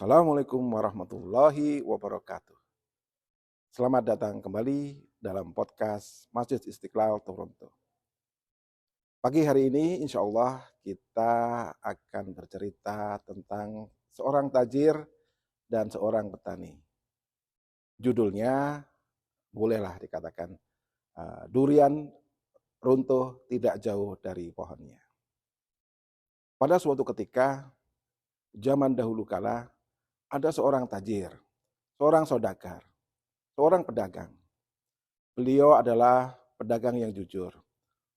Assalamualaikum warahmatullahi wabarakatuh. Selamat datang kembali dalam podcast Masjid Istiqlal Toronto. Pagi hari ini insya Allah kita akan bercerita tentang seorang tajir dan seorang petani. Judulnya bolehlah dikatakan durian runtuh tidak jauh dari pohonnya. Pada suatu ketika zaman dahulu kala ada seorang tajir, seorang saudagar, seorang pedagang. Beliau adalah pedagang yang jujur,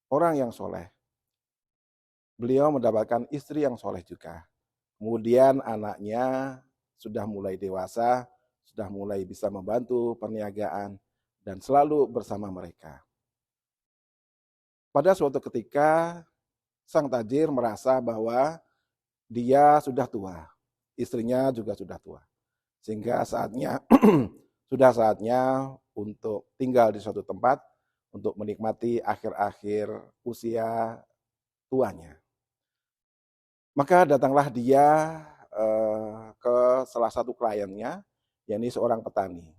orang yang soleh. Beliau mendapatkan istri yang soleh juga. Kemudian anaknya sudah mulai dewasa, sudah mulai bisa membantu perniagaan, dan selalu bersama mereka. Pada suatu ketika, sang tajir merasa bahwa dia sudah tua, istrinya juga sudah tua. Sehingga saatnya sudah saatnya untuk tinggal di suatu tempat untuk menikmati akhir-akhir usia tuanya. Maka datanglah dia ke salah satu kliennya, yakni seorang petani.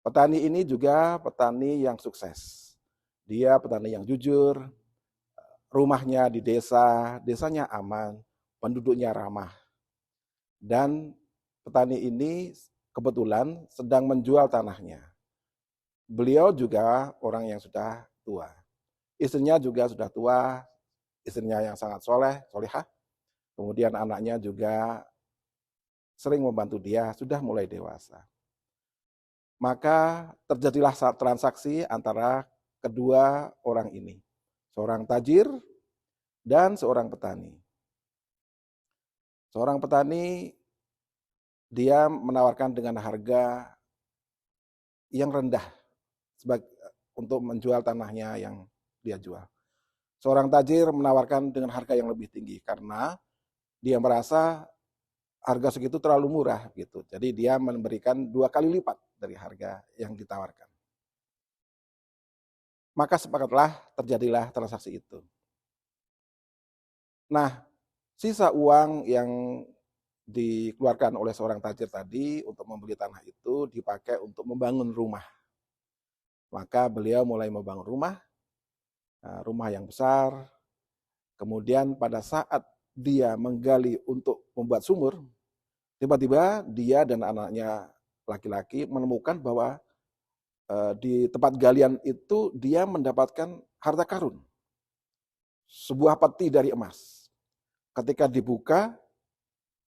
Petani ini juga petani yang sukses. Dia petani yang jujur, rumahnya di desa, desanya aman, penduduknya ramah. Dan petani ini kebetulan sedang menjual tanahnya. Beliau juga orang yang sudah tua. Istrinya juga sudah tua, istrinya yang sangat solehah. Kemudian anaknya juga sering membantu dia, sudah mulai dewasa. Maka terjadilah transaksi antara kedua orang ini. Seorang tajir dan seorang petani. Seorang petani, dia menawarkan dengan harga yang rendah untuk menjual tanahnya yang dia jual. Seorang tajir menawarkan dengan harga yang lebih tinggi karena dia merasa harga segitu terlalu murah gitu. Jadi dia memberikan 2 kali lipat dari harga yang ditawarkan. Maka sepakatlah terjadilah transaksi itu. Nah, sisa uang yang dikeluarkan oleh seorang tajir tadi untuk membeli tanah itu dipakai untuk membangun rumah. Maka beliau mulai membangun rumah yang besar. Kemudian pada saat dia menggali untuk membuat sumur, tiba-tiba dia dan anaknya laki-laki menemukan bahwa di tempat galian itu dia mendapatkan harta karun. Sebuah peti dari emas. Ketika dibuka,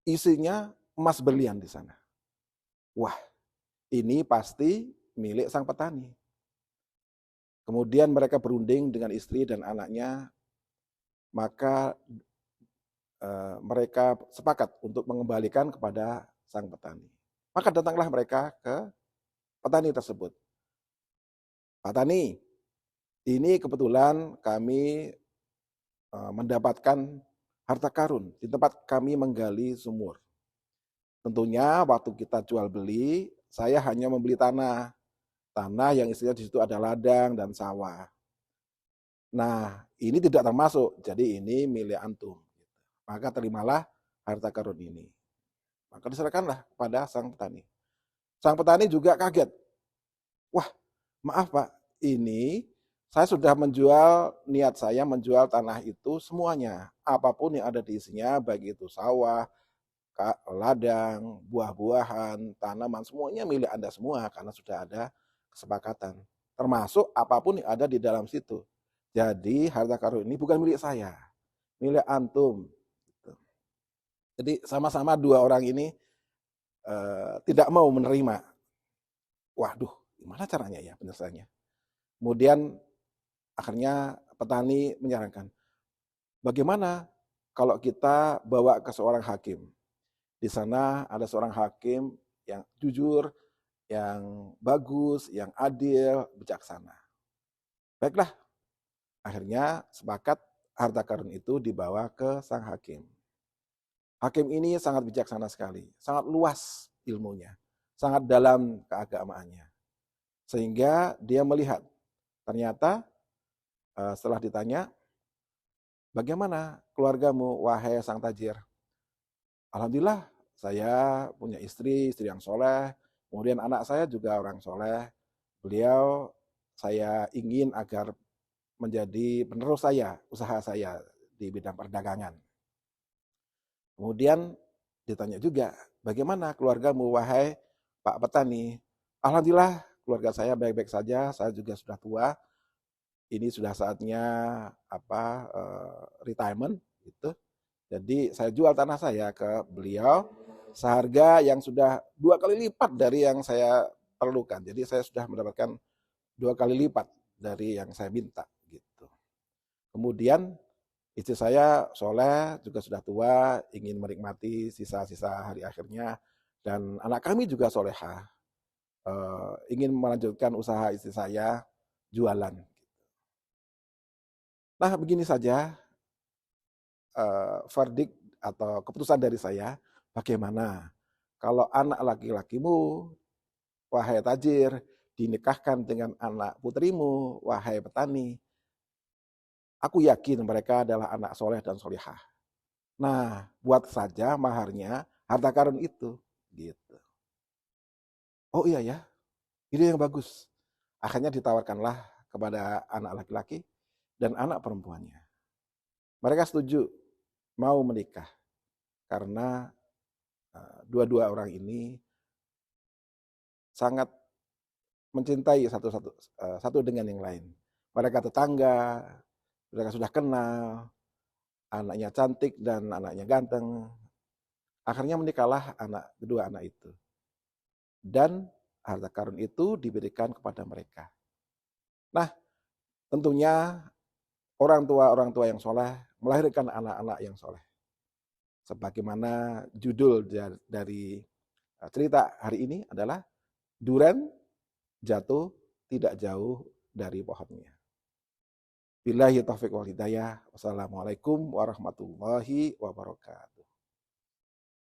isinya emas berlian di sana. Wah, ini pasti milik sang petani. Kemudian mereka berunding dengan istri dan anaknya, maka mereka sepakat untuk mengembalikan kepada sang petani. Maka datanglah mereka ke petani tersebut. Pak Tani, ini kebetulan kami mendapatkan harta karun di tempat kami menggali sumur. Tentunya waktu kita jual beli, saya hanya membeli tanah yang isinya di situ ada ladang dan sawah. Nah, ini tidak termasuk, jadi ini milik antum. Maka terimalah harta karun ini. Maka diserahkanlah kepada sang petani. Sang petani juga kaget. Wah, maaf Pak, ini saya sudah niat saya menjual tanah itu semuanya. Apapun yang ada di isinya, baik itu sawah, ladang, buah-buahan, tanaman, semuanya milik Anda semua karena sudah ada kesepakatan. Termasuk apapun yang ada di dalam situ. Jadi harta karun ini bukan milik saya, milik antum. Jadi sama-sama dua orang ini tidak mau menerima. Waduh, gimana caranya ya penyelesaiannya? Kemudian akhirnya petani menyarankan, bagaimana kalau kita bawa ke seorang hakim? Di sana ada seorang hakim yang jujur, yang bagus, yang adil, bijaksana. Baiklah, akhirnya sepakat harta karun itu dibawa ke sang hakim. Hakim ini sangat bijaksana sekali, sangat luas ilmunya, sangat dalam keagamaannya. Sehingga dia melihat, ternyata setelah ditanya, bagaimana keluargamu, wahai sang tajir? Alhamdulillah, saya punya istri yang soleh, kemudian anak saya juga orang soleh. Beliau saya ingin agar menjadi penerus saya, usaha saya di bidang perdagangan. Kemudian ditanya juga, bagaimana keluargamu wahai Pak Petani? Alhamdulillah keluarga saya baik-baik saja, saya juga sudah tua. Ini sudah saatnya retirement gitu. Jadi saya jual tanah saya ke beliau seharga yang sudah 2 kali lipat dari yang saya perlukan. Jadi saya sudah mendapatkan 2 kali lipat dari yang saya minta gitu. Kemudian istri saya soleh, juga sudah tua, ingin menikmati sisa-sisa hari akhirnya, dan anak kami juga soleha, ingin melanjutkan usaha istri saya jualan. Nah begini saja verdict atau keputusan dari saya, bagaimana kalau anak laki-lakimu, wahai tajir, dinikahkan dengan anak putrimu, wahai petani, aku yakin mereka adalah anak soleh dan solihah. Nah, buat saja maharnya harta karun itu. Gitu. Oh iya ya, ide yang bagus. Akhirnya ditawarkanlah kepada anak laki-laki dan anak perempuannya. Mereka setuju mau menikah karena dua-dua orang ini sangat mencintai satu dengan yang lain. Mereka tetangga, mereka sudah kenal, anaknya cantik dan anaknya ganteng. Akhirnya menikahlah kedua anak itu. Dan harta karun itu diberikan kepada mereka. Nah, tentunya orang tua yang soleh melahirkan anak-anak yang soleh. Sebagaimana judul dari cerita hari ini adalah Duren jatuh tidak jauh dari pohonnya. Billahi taufiq wal hidayah. Wassalamualaikum warahmatullahi wabarakatuh.